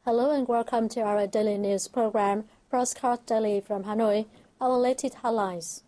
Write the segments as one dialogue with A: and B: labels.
A: Hello and welcome to our daily news program, Postcard Daily from Hanoi. Our latest headlines.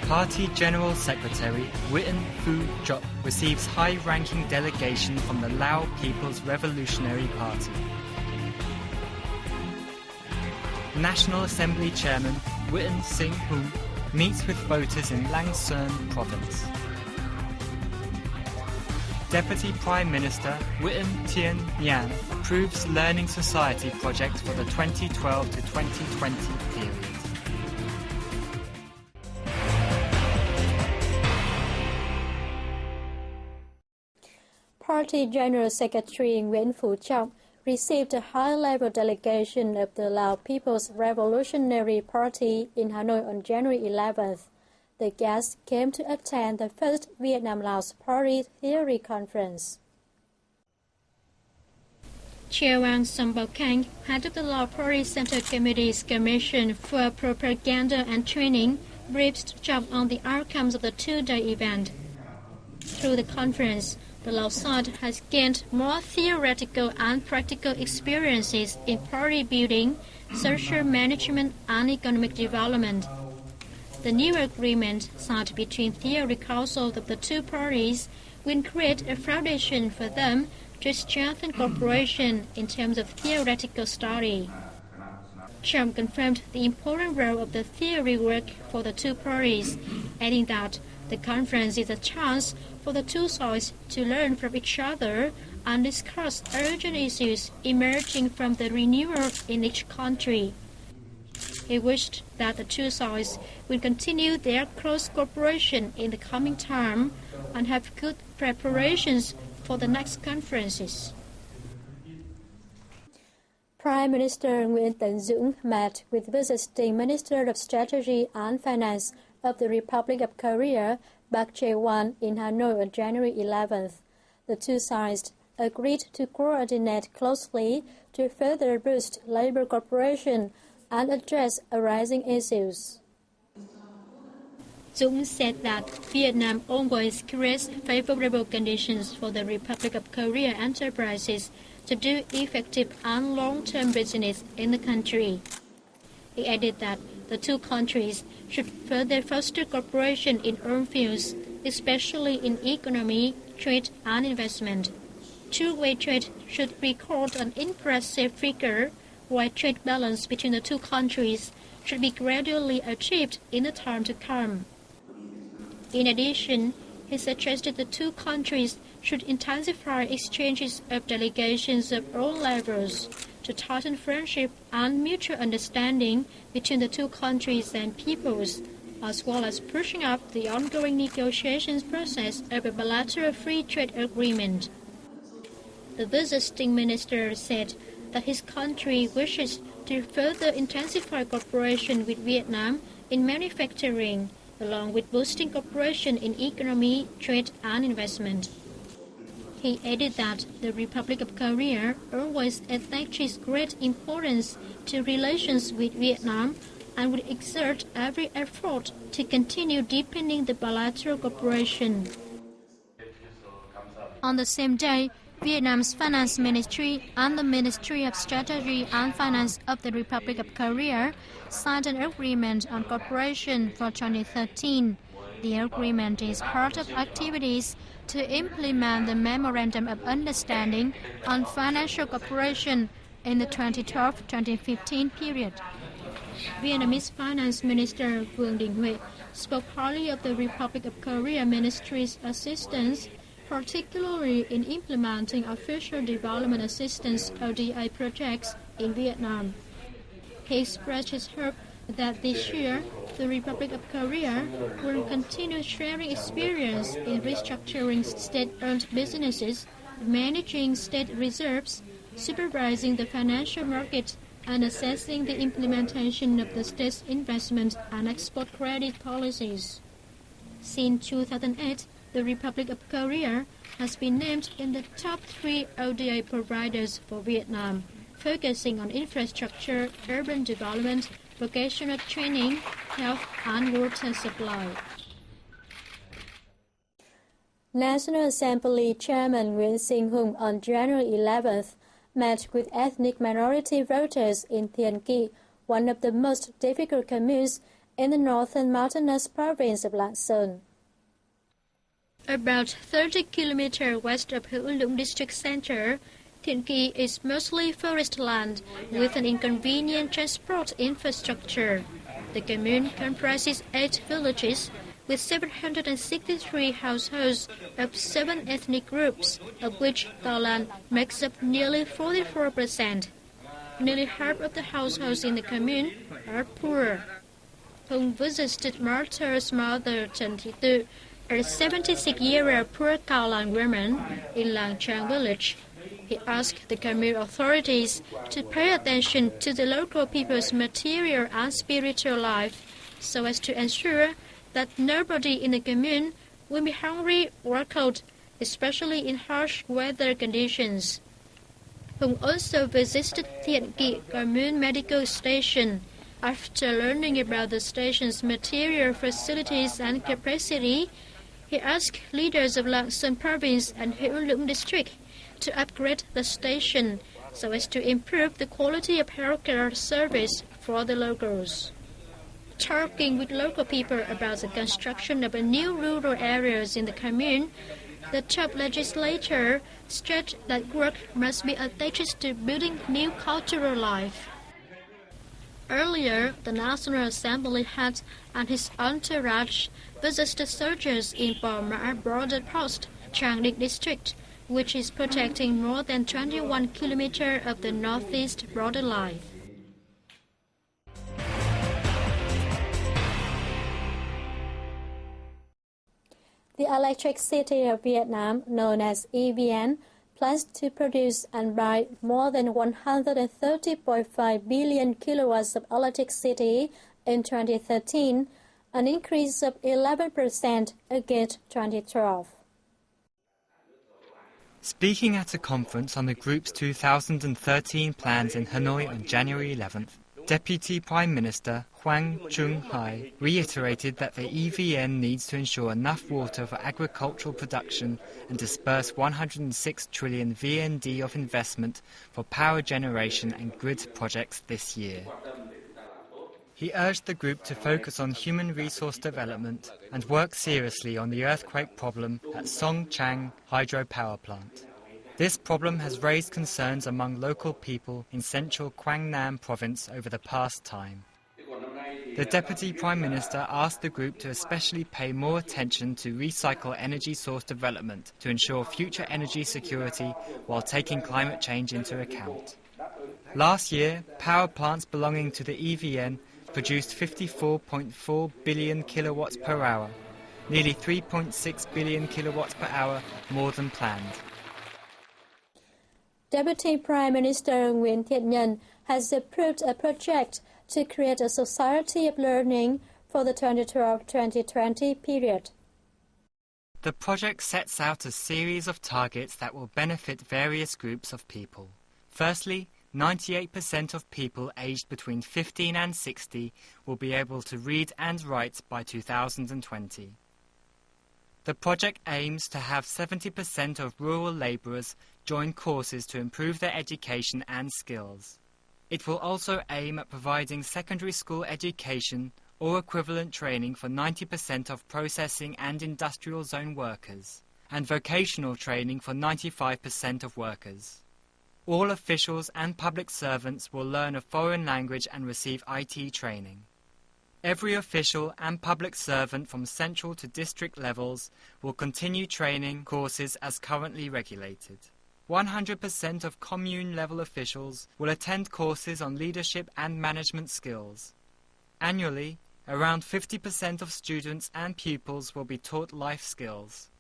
B: Party General Secretary Witten Phu Chok receives high-ranking delegation from the Lao People's Revolutionary Party. National Assembly Chairman Witten Singh Hu meets with voters in Lang Son Province. Deputy Prime Minister Witten Tien Nhan approves Learning Society project for the 2012 to 2020 period.
A: Party General Secretary Nguyễn Phú Trọng received a high-level delegation of the Lao People's Revolutionary Party in Hanoi on January 11th. The guests came to attend the first Vietnam-Laos Party Theory Conference.
C: Chairman Sambal Kang, head of the Lao Party Central Committee's Commission for Propaganda and Training, briefed Chok on the outcomes of the two-day event. Through the conference, the Lao side has gained more theoretical and practical experiences in party building, social management, and economic development. The new agreement signed between theory councils of the two parties will create a foundation for them to strengthen cooperation in terms of theoretical study. Trump confirmed the important role of the theory work for the two parties, adding that the conference is a chance for the two sides to learn from each other and discuss urgent issues emerging from the renewal in each country. He wished that the two sides will continue their close cooperation in the coming term and have good preparations for the next conferences.
A: Prime Minister Nguyễn Tấn Dũng met with Visiting Minister of Strategy and Finance of the Republic of Korea, Park Jae-won, in Hanoi on January 11th. The two sides agreed to coordinate closely to further boost labor cooperation and address arising issues.
C: Dũng said that Vietnam always creates favorable conditions for the Republic of Korea enterprises to do effective and long-term business in the country. He added that the two countries should further foster cooperation in all fields, especially in economy, trade, and investment. Two-way trade should record an impressive figure, while trade balance between the two countries should be gradually achieved in the time to come. In addition, he suggested the two countries should intensify exchanges of delegations of all levels to tighten friendship and mutual understanding between the two countries and peoples, as well as pushing up the ongoing negotiations process of a bilateral free trade agreement. The visiting minister said that his country wishes to further intensify cooperation with Vietnam in manufacturing, along with boosting cooperation in economy, trade, and investment. He added that the Republic of Korea always attaches great importance to relations with Vietnam and will exert every effort to continue deepening the bilateral cooperation. On the same day, Vietnam's Finance Ministry and the Ministry of Strategy and Finance of the Republic of Korea signed an agreement on cooperation for 2013. The agreement is part of activities to implement the Memorandum of Understanding on Financial Cooperation in the 2012-2015 period. Vietnamese Finance Minister Vương Đình Huệ spoke highly of the Republic of Korea Ministry's assistance, particularly in implementing official development assistance ODA projects in Vietnam. He expressed his hope that this year the Republic of Korea will continue sharing experience in restructuring state-owned businesses, managing state reserves, supervising the financial market, and assessing the implementation of the state's investment and export credit policies. Since 2008, the Republic of Korea has been named in the top 3 ODA providers for Vietnam, focusing on infrastructure, urban development, vocational training, health, and water supply.
A: National Assembly Chairman Nguyễn Sinh Hùng on January 11th met with ethnic minority voters in Thiện Kỵ, one of the most difficult communes in the northern mountainous province of Lạng Sơn.
C: About 30 kilometers west of Hữu Lũng district center, Thiện Kỵ is mostly forest land with an inconvenient transport infrastructure. The commune comprises 8 villages with 763 households of 7 ethnic groups, of which Cao Lan makes up nearly 44%. Nearly half of the households in the commune are poor. Hùng visited Martha's mother, Trần Thị Tự, a 76-year-old poor Cao Lan woman in Lang Chang village. He asked the commune authorities to pay attention to the local people's material and spiritual life so as to ensure that nobody in the commune will be hungry or cold, especially in harsh weather conditions. Hùng also visited Thiện Kỵ Commune Medical Station. After learning about the station's material facilities and capacity, he asked leaders of Lạng Sơn province and Hữu Lũng district to upgrade the station so as to improve the quality of healthcare service for the locals. Talking with local people about the construction of new rural areas in the commune, the top legislator stressed that work must be attached to building new cultural life. Earlier, the National Assembly head and his entourage visited soldiers in Pò Mã border post, Trang Định district, which is protecting more than 21 kilometers of the northeast borderline.
A: The Electric City of Vietnam, known as EVN, plans to produce and buy more than 130.5 billion kilowatts of electricity in 2013, an increase of 11% against 2012.
B: Speaking at a conference on the group's 2013 plans in Hanoi on January 11th, Deputy Prime Minister Hoàng Trung Hải reiterated that the EVN needs to ensure enough water for agricultural production and disperse 106 trillion VND of investment for power generation and grid projects this year. He urged the group to focus on human resource development and work seriously on the earthquake problem at Song Chang hydropower plant. This problem has raised concerns among local people in central Quang Nam province over the past time. The Deputy Prime Minister asked the group to especially pay more attention to recycle energy source development to ensure future energy security while taking climate change into account. Last year, power plants belonging to the EVN produced 54.4 billion kilowatts per hour, nearly 3.6 billion kilowatts per hour more than planned.
A: Deputy Prime Minister Nguyễn Thiện Nhân has approved a project to create a society of learning for the 2012-2020 period.
B: The project sets out a series of targets that will benefit various groups of people. Firstly, 98% of people aged between 15 and 60 will be able to read and write by 2020. The project aims to have 70% of rural labourers join courses to improve their education and skills. It will also aim at providing secondary school education or equivalent training for 90% of processing and industrial zone workers, and vocational training for 95% of workers. All officials and public servants will learn a foreign language and receive IT training. Every official and public servant from central to district levels will continue training courses as currently regulated. 100% of commune-level officials will attend courses on leadership and management skills. Annually, around 50% of students and pupils will be taught life skills.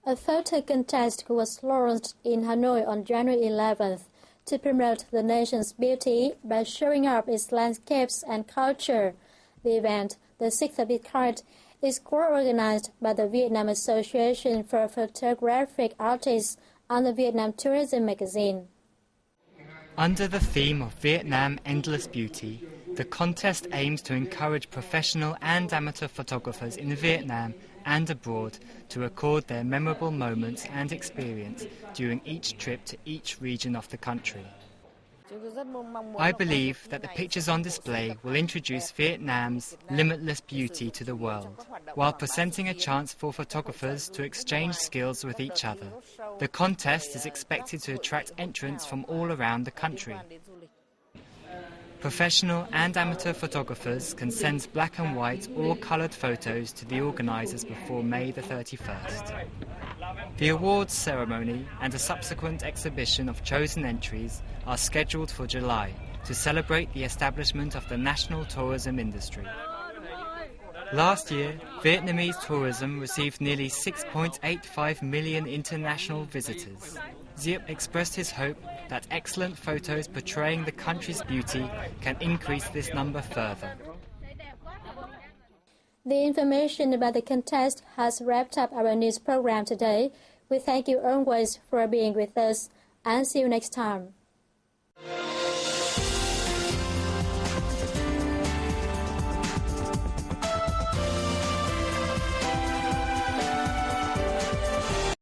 A: A photo contest was launched in Hanoi on January 11th to promote the nation's beauty by showing off its landscapes and culture. The event, the sixth of its kind, is co-organized by the Vietnam Association for Photographic Artists and the Vietnam Tourism magazine.
B: Under the theme of Vietnam Endless Beauty, the contest aims to encourage professional and amateur photographers in Vietnam and abroad to record their memorable moments and experience during each trip to each region of the country. I believe that the pictures on display will introduce Vietnam's limitless beauty to the world, while presenting a chance for photographers to exchange skills with each other. The contest is expected to attract entrants from all around the country. Professional and amateur photographers can send black and white or coloured photos to the organisers before May the 31st. The awards ceremony and a subsequent exhibition of chosen entries are scheduled for July to celebrate the establishment of the national tourism industry. Last year, Vietnamese tourism received nearly 6.85 million international visitors. Diep expressed his hope that excellent photos portraying the country's beauty can increase this number further.
A: The information about the contest has wrapped up our news program today. We thank you always for being with us and see you next time.